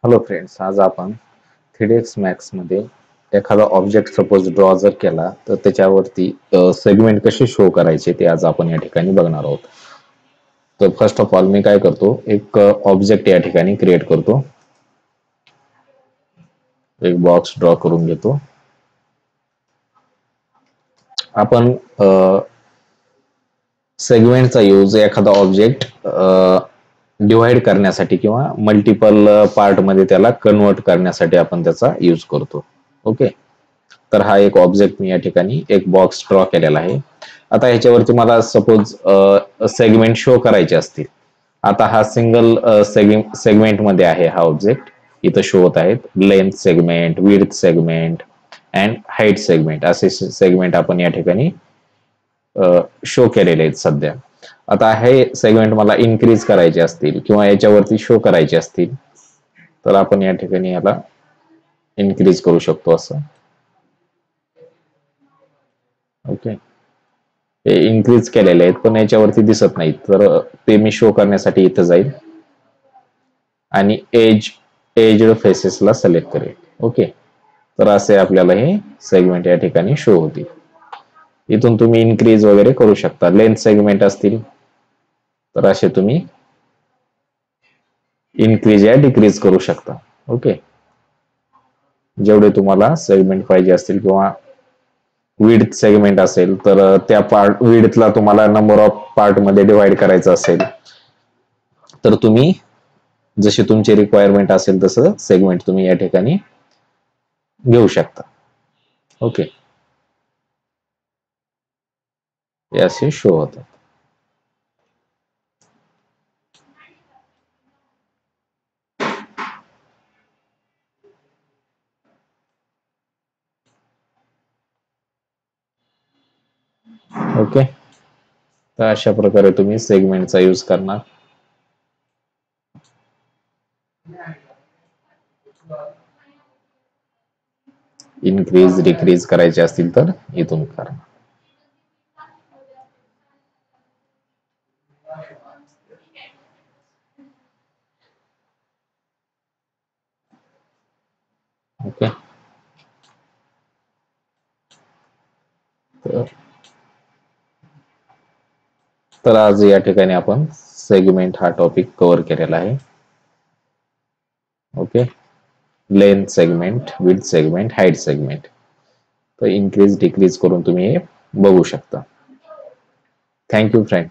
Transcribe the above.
Hello friends, आज आपण 3ds max मध्ये एखादा ऑब्जेक्ट सपोज ड्रॉ जर केला तर त्याच्यावरती सेगमेंट कसे शो करायचे ते आज आपण या ठिकाणी बघणार आहोत. तर फर्स्ट ऑफ ऑल मी काय करतो, एक ऑब्जेक्ट या ठिकाणी क्रिएट करतो. एक बॉक्स ड्रॉ करून घेतो. आपण सेगमेंटचा यूज एखादा ऑब्जेक्ट डिवाइड करण्यासाठी किंवा मल्टिपल पार्ट मध्ये त्याला कन्वर्ट करण्यासाठी आपण त्याचा यूज करतो. ओके, तर हा एक ऑब्जेक्ट मी या ठिकाणी एक बॉक्स ड्रॉ केलेला आहे. आता ह्याच्यावरती मला सपोज सेगमेंट शो करायचे असतील. आता हा सिंगल सेगमेंट मध्ये आहे हा ऑब्जेक्ट. इथं शो होत आहेत length segment, width segment and height segment असे सेगमेंट आपण या ठिकाणी शो केलेले आहेत सध्या. आता हे सेगमेंट मला इन्क्रीज करायचे असतील किंवा याच्यावरती शो करायचे असतील तर आपण या ठिकाणी याला इन्क्रीज करू शकतो असं. ओके, हे इन्क्रीज केलेले आहेत पण याच्यावरती दिसत नाहीत, तर ते मी शो करण्यासाठी इथं जाईल आणि एज्ड फेसेसला सिलेक्ट करेल. ओके, तर असे आपल्याला हे सेगमेंट या ठिकाणी शो होतील. इथून तुम्ही इन्क्रीज वगैरे करू शकता. लेंथ सेगमेंट असतील तर असे तुम्ही इन्क्रीज या डिक्रीज करू शकता. ओके, जेवढे तुम्हाला सेगमेंट पाहिजे असतील किंवा विड्थ सेगमेंट असेल तर त्या पार्ट विड्थला तुम्हाला नंबर ऑफ पार्ट मध्ये डिवाइड करायचं असेल तर तुम्ही जशी तुमची रिक्वायरमेंट असेल तसं सेगमेंट तुम्ही या ठिकाणी घेऊ शकता. ओके, हे असे शो होतात. ओके, तर अशा प्रकारे तुम्ही सेगमेंटचा यूज करणार. इन्क्रीज डिक्रीज करायचे असतील तर इथून करा. ओके, तर आज या ठिकाणी आपण सेगमेंट हा टॉपिक कव्हर केलेला आहे. Okay, length segment, width segment, height segment. तर इन्क्रीज डिक्रीज करून तुम्ही हे बघू शकता. Thank you friend.